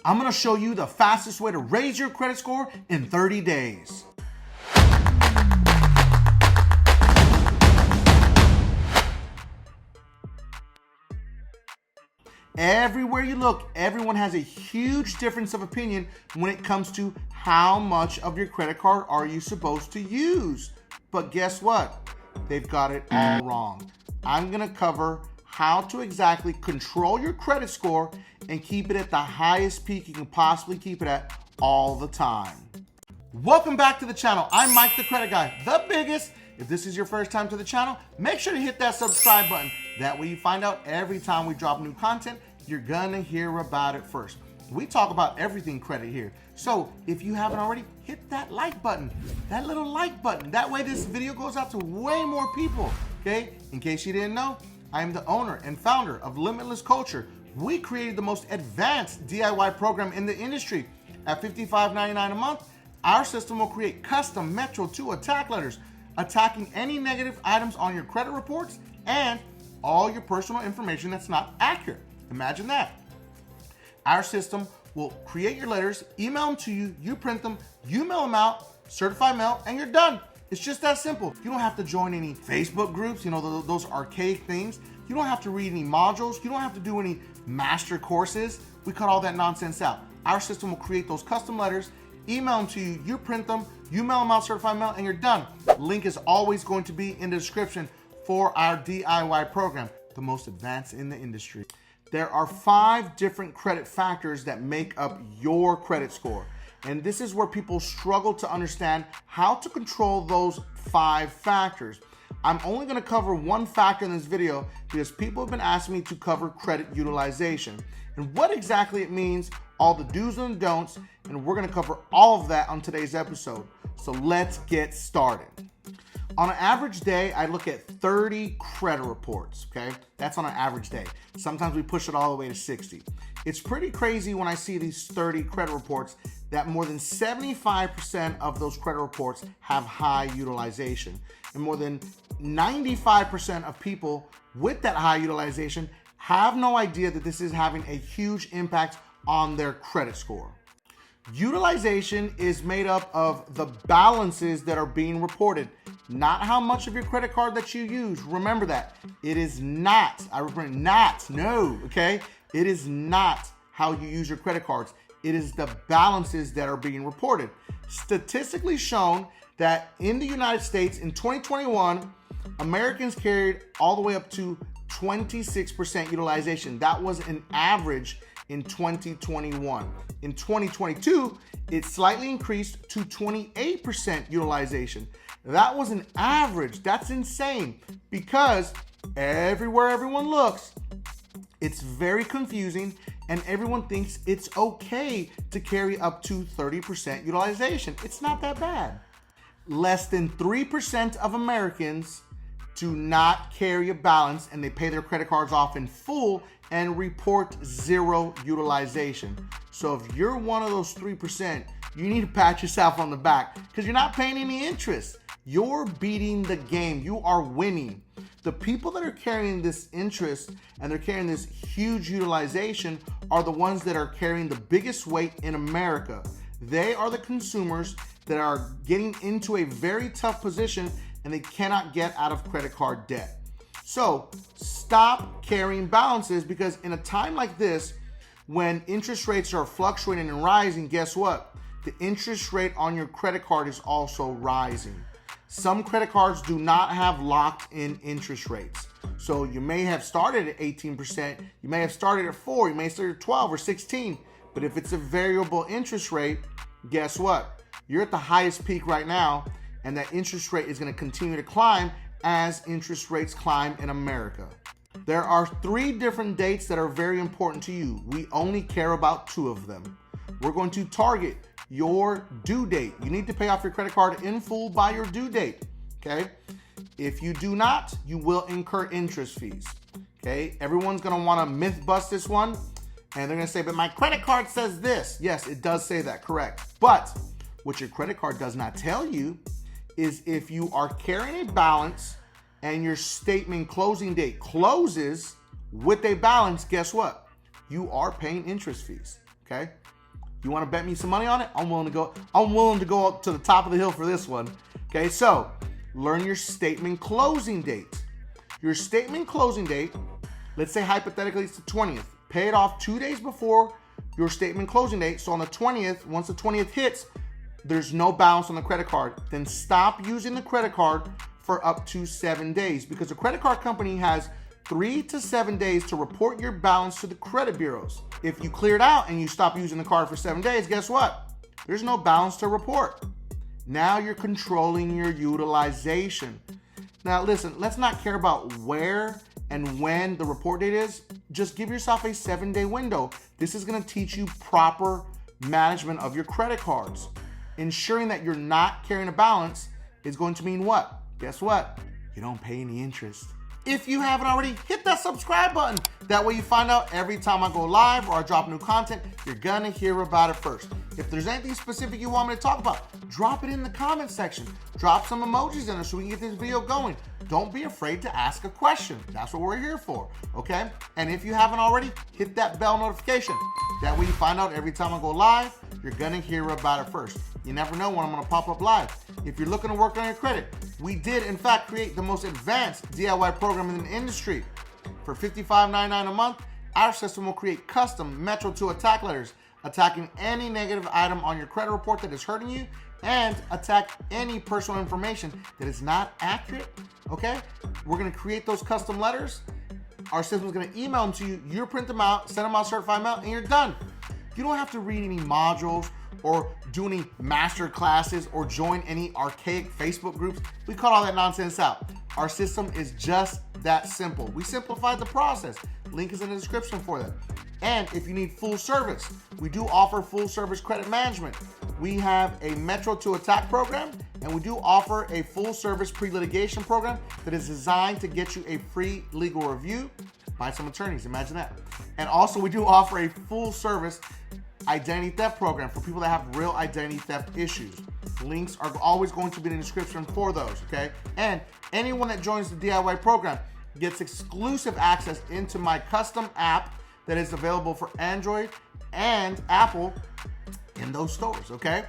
I'm gonna show you the fastest way to raise your credit score in 30 days. Everywhere you look, everyone has a huge difference of opinion when it comes to how much of your credit card are you supposed to use. But guess what? They've got it all wrong. I'm gonna cover how to exactly control your credit score and keep it at the highest peak you can possibly keep it at all the time. Welcome back to the channel. I'm Mike the Credit Guy, the biggest. If this is your first time to the channel, make sure to hit that subscribe button. That way you find out every time we drop new content, you're gonna hear about it first. We talk about everything credit here. So if you haven't already, hit that like button, that little like button. That way this video goes out to way more people, okay? In case you didn't know, I am the owner and founder of Limitless Culture. We created the most advanced DIY program in the industry. At $55.99 a month, our system will create custom Metro 2 attack letters, attacking any negative items on your credit reports and all your personal information that's not accurate. Imagine that. Our system will create your letters, email them to you, you print them, you mail them out, certified mail, and you're done. It's just that simple. You don't have to join any Facebook groups, you know, those archaic things. You don't have to read any modules. You don't have to do any master courses. We cut all that nonsense out. Our system will create those custom letters, email them to you, you print them, you mail them out certified mail, and you're done. Link is always going to be in the description for our DIY program, the most advanced in the industry. There are 5 different credit factors that make up your credit score. And this is where people struggle to understand how to control those 5 factors. I'm only gonna cover one factor in this video because people have been asking me to cover credit utilization and what exactly it means, all the do's and don'ts, and we're gonna cover all of that on today's episode. So let's get started. On an average day, I look at 30 credit reports, okay? That's on an average day. Sometimes we push it all the way to 60. It's pretty crazy when I see these 30 credit reports that more than 75% of those credit reports have high utilization. And more than 95% of people with that high utilization have no idea that this is having a huge impact on their credit score. Utilization is made up of the balances that are being reported, not how much of your credit card that you use. Remember that. It is not, I repeat, not, no, okay? It is not how you use your credit cards. It is the balances that are being reported. Statistically shown that in the United States in 2021, Americans carried all the way up to 26% utilization. That was an average in 2021. In 2022, it slightly increased to 28% utilization. That was an average. That's insane because everywhere everyone looks, it's very confusing and everyone thinks it's okay to carry up to 30% utilization. It's not that bad. Less than 3% of Americans do not carry a balance and they pay their credit cards off in full and report 0 utilization. So if you're one of those 3%, you need to pat yourself on the back because you're not paying any interest. You're beating the game. You are winning. The people that are carrying this interest and they're carrying this huge utilization are the ones that are carrying the biggest weight in America. They are the consumers that are getting into a very tough position and they cannot get out of credit card debt. So stop carrying balances because in a time like this, when interest rates are fluctuating and rising, guess what? The interest rate on your credit card is also rising. Some credit cards do not have locked in interest rates. So you may have started at 18%, you may have started at 4, you may start at 12 or 16, but if it's a variable interest rate, guess what? You're at the highest peak right now, and that interest rate is going to continue to climb as interest rates climb in America. There are 3 different dates that are very important to you. We only care about 2 of them. We're going to target your due date. You need to pay off your credit card in full by your due date, okay? If you do not, you will incur interest fees, okay? Everyone's gonna wanna myth bust this one, and they're gonna say, but my credit card says this. Yes, it does say that, correct. But what your credit card does not tell you is if you are carrying a balance and your statement closing date closes with a balance, guess what? You are paying interest fees. okay? You want to bet me some money on it? I'm willing to go up to the top of the hill for this one. Okay, so learn your statement closing date. Your statement closing date, let's say hypothetically it's the 20th. Pay it off 2 days before your statement closing date. So on the 20th, once the 20th hits, there's no balance on the credit card. Then stop using the credit card for up to 7 days, because the credit card company has 3 to 7 days to report your balance to the credit bureaus. If you cleared out and you stop using the card for 7 days, guess what? There's no balance to report. Now you're controlling your utilization. Now listen, let's not care about where and when the report date is. Just give yourself a 7-day window. This is going to teach you proper management of your credit cards. Ensuring that you're not carrying a balance is going to mean what? Guess what? You don't pay any interest. If you haven't already, hit that subscribe button. That way you find out every time I go live or I drop new content, you're gonna hear about it first. If there's anything specific you want me to talk about, drop it in the comment section. Drop some emojis in there so we can get this video going. Don't be afraid to ask a question. That's what we're here for, okay? And if you haven't already, hit that bell notification. That way you find out every time I go live, you're gonna hear about it first. You never know when I'm gonna pop up live. If you're looking to work on your credit, we did in fact create the most advanced DIY program in the industry. For $55.99 a month, our system will create custom Metro to attack letters, attacking any negative item on your credit report that is hurting you, and attack any personal information that is not accurate, okay? We're gonna create those custom letters. Our system is gonna email them to you, you print them out, send them out certified mail, and you're done. You don't have to read any modules or do any master classes or join any archaic Facebook groups. We cut all that nonsense out. Our system is just that simple. We simplified the process. Link is in the description for that. And if you need full service, we do offer full service credit management. We have a Metro to Attack program, and we do offer a full service pre-litigation program that is designed to get you a free legal review by some attorneys. Imagine that. And also we do offer a full service identity theft program for people that have real identity theft issues. Links are always going to be in the description for those, okay? And anyone that joins the DIY program gets exclusive access into my custom app that is available for Android and Apple in those stores, okay?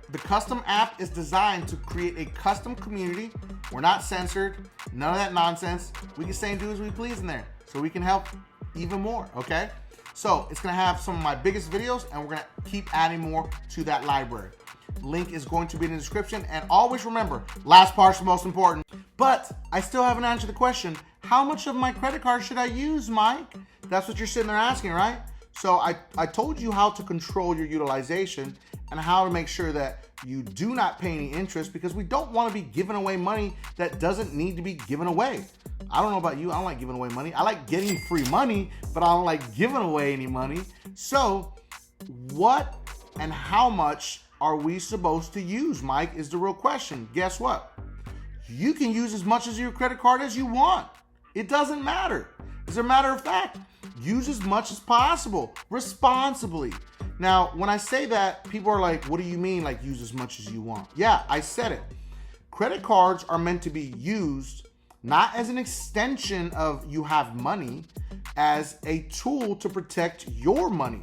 The custom app is designed to create a custom community. We're not censored, none of that nonsense. We can say and do as we please in there, so we can help even more, okay? So it's gonna have some of my biggest videos, and we're gonna keep adding more to that library. Link is going to be in the description, and always remember, last part's the most important. But I still haven't answered the question, how much of my credit card should I use, Mike? That's what you're sitting there asking, right? So I told you how to control your utilization and how to make sure that you do not pay any interest, because we don't want to be giving away money that doesn't need to be given away. I don't know about you, I don't like giving away money. I like getting free money, but I don't like giving away any money. So what and how much are we supposed to use, Mike, is the real question. Guess what? You can use as much of your credit card as you want. It doesn't matter. As a matter of fact, use as much as possible, responsibly. Now, when I say that, people are like, what do you mean, like use as much as you want? Yeah, I said it. Credit cards are meant to be used not as an extension of you have money, as a tool to protect your money.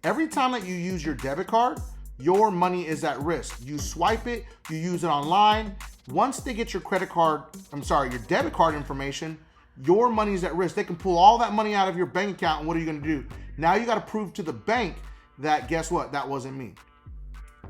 Every time that you use your debit card, your money is at risk. You swipe it, you use it online. Once they get your debit card information, your money is at risk. They can pull all that money out of your bank account, and what are you gonna do? Now you gotta prove to the bank that, guess what, that wasn't me.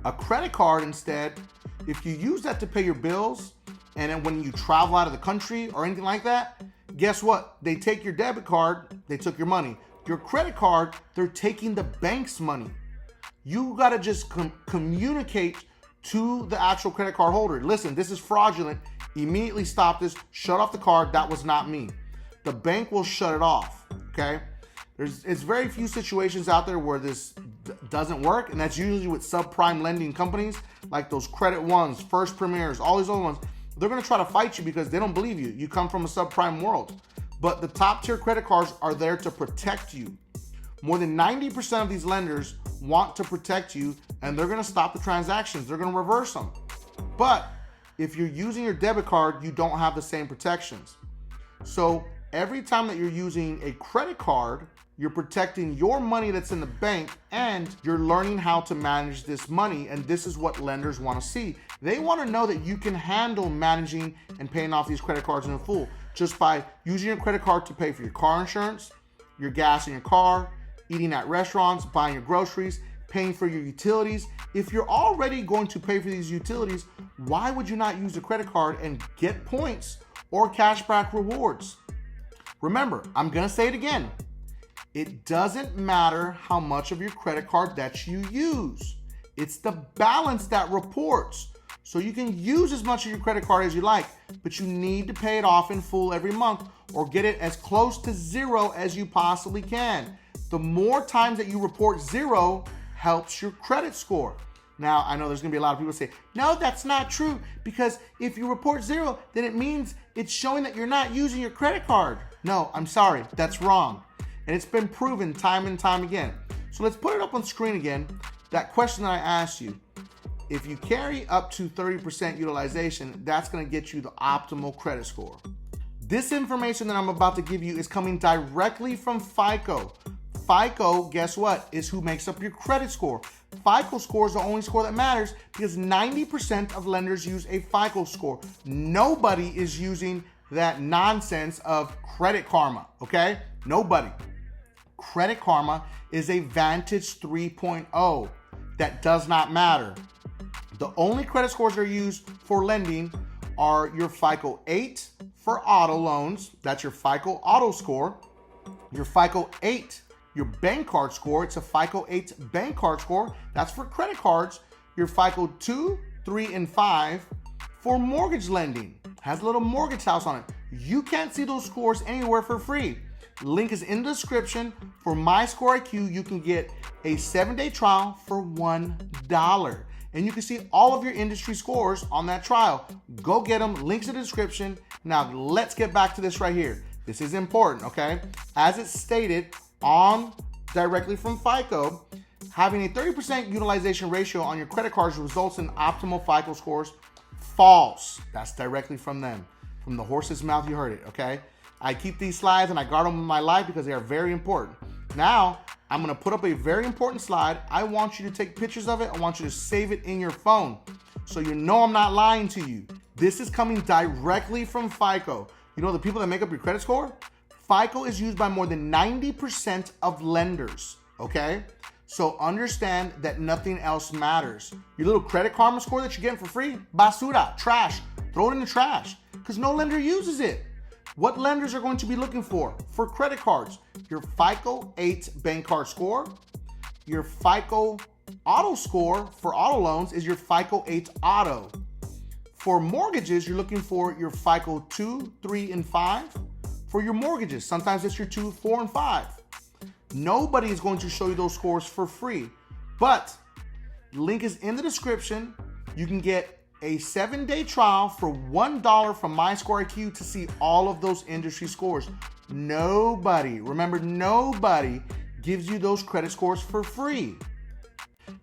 A credit card instead, if you use that to pay your bills, and then when you travel out of the country or anything like that, guess what? They take your debit card, they took your money. Your credit card, they're taking the bank's money. You gotta just communicate to the actual credit card holder. Listen, this is fraudulent. Immediately stop this, shut off the card, that was not me. The bank will shut it off, okay? It's very few situations out there where this doesn't work, and that's usually with subprime lending companies, like those Credit Ones, First Premiers, all these other ones. They're gonna try to fight you because they don't believe you. You come from a subprime world. But the top tier credit cards are there to protect you. More than 90% of these lenders want to protect you, and they're gonna stop the transactions. They're gonna reverse them. But if you're using your debit card, you don't have the same protections. So every time that you're using a credit card, you're protecting your money that's in the bank, and you're learning how to manage this money. And this is what lenders want to see. They want to know that you can handle managing and paying off these credit cards in full just by using your credit card to pay for your car insurance, your gas in your car, eating at restaurants, buying your groceries, paying for your utilities. If you're already going to pay for these utilities, why would you not use a credit card and get points or cashback rewards? Remember, I'm going to say it again. It doesn't matter how much of your credit card that you use. It's the balance that reports. So you can use as much of your credit card as you like, but you need to pay it off in full every month or get it as close to zero as you possibly can. The more times that you report zero helps your credit score. Now, I know there's gonna be a lot of people say, no, that's not true, because if you report zero, then it means it's showing that you're not using your credit card. No, I'm sorry, that's wrong. And it's been proven time and time again. So let's put it up on screen again. That question that I asked you, if you carry up to 30% utilization, that's gonna get you the optimal credit score. This information that I'm about to give you is coming directly from FICO. FICO, guess what, is who makes up your credit score. FICO score is the only score that matters because 90% of lenders use a FICO score. Nobody is using that nonsense of Credit Karma, okay? Nobody. Credit Karma is a Vantage 3.0 that does not matter. The only credit scores that are used for lending are your FICO 8 for auto loans. That's your FICO auto score. Your FICO 8, your bank card score. It's a FICO 8 bank card score. That's for credit cards. Your FICO 2, 3, and 5 for mortgage lending. Has a little mortgage house on it. You can't see those scores anywhere for free. Link is in the description. For My Score IQ, you can get a 7-day trial for $1. And you can see all of your industry scores on that trial. Go get them. Links in the description. Now, let's get back to this right here. This is important, okay? As it's stated on directly from FICO, having a 30% utilization ratio on your credit cards results in optimal FICO scores. False. That's directly from them. From the horse's mouth, you heard it, okay? I keep these slides and I guard them in my life because they are very important. Now, I'm gonna put up a very important slide. I want you to take pictures of it. I want you to save it in your phone so you know I'm not lying to you. This is coming directly from FICO. You know the people that make up your credit score? FICO is used by more than 90% of lenders, okay? So understand that nothing else matters. Your little Credit Karma score that you're getting for free, basura, trash, throw it in the trash, because no lender uses it. What lenders are going to be looking for credit cards? Your FICO 8 bank card score. Your FICO auto score for auto loans is your FICO 8 auto. For mortgages, you're looking for your FICO 2, 3, and 5. For your mortgages, sometimes it's your 2, 4, and 5. Nobody is going to show you those scores for free, but link is in the description. You can get a 7-day trial for $1 from My Score IQ to see all of those industry scores. Nobody, remember, nobody gives you those credit scores for free.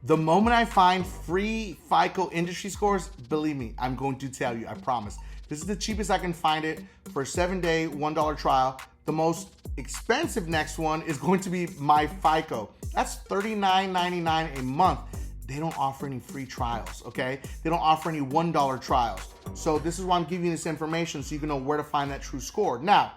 The moment I find free FICO industry scores, believe me, I'm going to tell you, I promise. This is the cheapest I can find it for a 7-day, $1 trial. The most expensive next one is going to be My FICO. That's $39.99 a month. They don't offer any free trials, okay? They don't offer any $1 trials. So this is why I'm giving you this information so you can know where to find that true score. Now,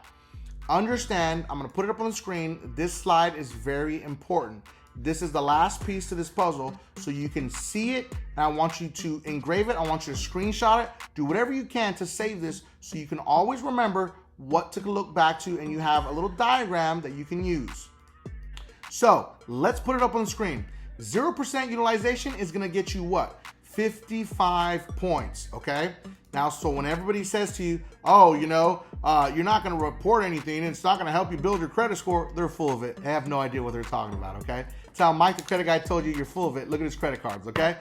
understand, I'm gonna put it up on the screen. This slide is very important. This is the last piece to this puzzle so you can see it, and I want you to engrave it. I want you to screenshot it. Do whatever you can to save this so you can always remember what to look back to, and you have a little diagram that you can use. So let's put it up on the screen. 0% utilization is gonna get you what? 55 points, okay? Now, so when everybody says to you, oh, you know, you're not gonna report anything, and it's not gonna help you build your credit score, they're full of it. They have no idea what they're talking about, okay? It's how Mike the Credit Guy told you you're full of it. Look at his credit cards, okay?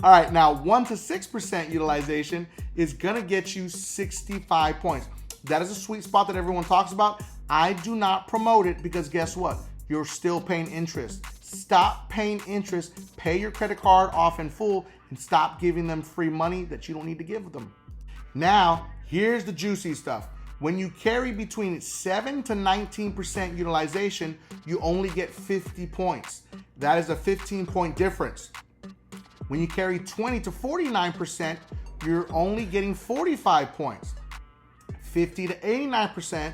All right, now 1 to 6% utilization is gonna get you 65 points. That is a sweet spot that everyone talks about. I do not promote it because guess what? You're still paying interest. Stop paying interest, pay your credit card off in full, and stop giving them free money that you don't need to give them. Now, here's the juicy stuff. When you carry between 7 to 19% utilization, you only get 50 points. That is a 15-point difference. When you carry 20 to 49%, you're only getting 45 points. 50 to 89%,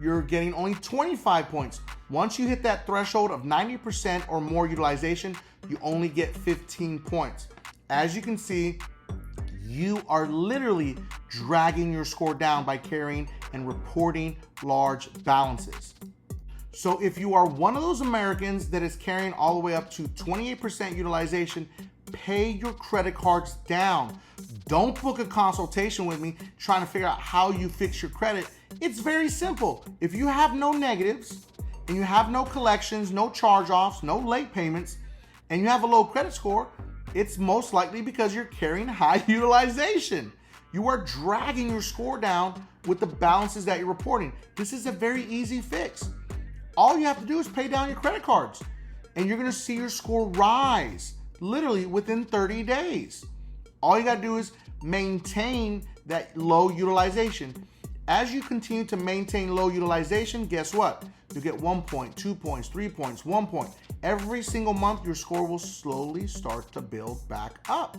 you're getting only 25 points. Once you hit that threshold of 90% or more utilization, you only get 15 points. As you can see, you are literally dragging your score down by carrying and reporting large balances. So if you are one of those Americans that is carrying all the way up to 28% utilization, pay your credit cards down. Don't book a consultation with me trying to figure out how you fix your credit. It's very simple. If you have no negatives and you have no collections, no charge-offs, no late payments, and you have a low credit score, it's most likely because you're carrying high utilization. You are dragging your score down with the balances that you're reporting. This is a very easy fix. All you have to do is pay down your credit cards, and you're gonna see your score rise literally within 30 days. All you gotta do is maintain that low utilization. As you continue to maintain low utilization, guess what? You get 1 point, 2 points, 3 points, 1 point. Every single month, your score will slowly start to build back up.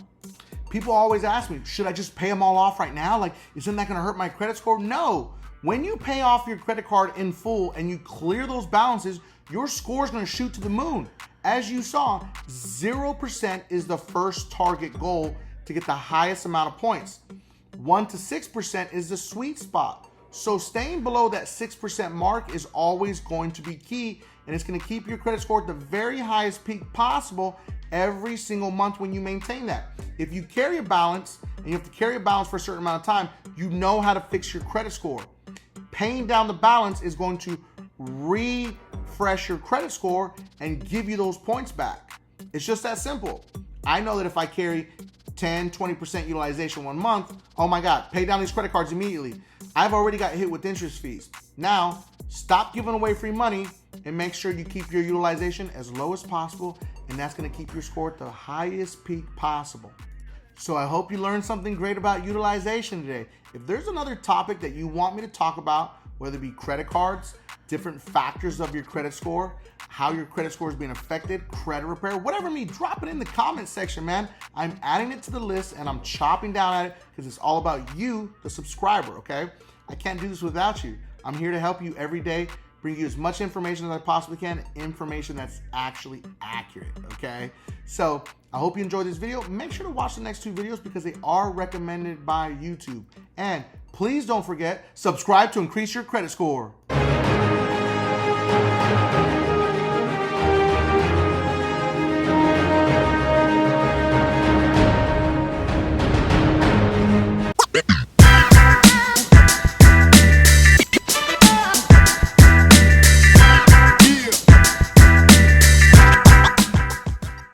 People always ask me, should I just pay them all off right now? Like, isn't that gonna hurt my credit score? No. When you pay off your credit card in full and you clear those balances, your score is gonna shoot to the moon. As you saw, 0% is the first target goal to get the highest amount of points. 1 to 6% is the sweet spot. So staying below that 6% mark is always going to be key, and it's going to keep your credit score at the very highest peak possible every single month when you maintain that. If you carry a balance, and you have to carry a balance for a certain amount of time, you know how to fix your credit score. Paying down the balance is going to refresh your credit score and give you those points back. It's just that simple. I know that if I carry 10, 20% utilization 1 month, oh my God, pay down these credit cards immediately. I've already got hit with interest fees. Now, stop giving away free money and make sure you keep your utilization as low as possible, and that's gonna keep your score at the highest peak possible. So I hope you learned something great about utilization today. If there's another topic that you want me to talk about, whether it be credit cards, different factors of your credit score, how your credit score is being affected, credit repair, whatever me, drop it in the comment section, man. I'm adding it to the list and I'm chopping down at it because it's all about you, the subscriber, okay? I can't do this without you. I'm here to help you every day, bring you as much information as I possibly can, information that's actually accurate, okay? So I hope you enjoyed this video. Make sure to watch the next 2 videos because they are recommended by YouTube. And please don't forget, subscribe to increase your credit score.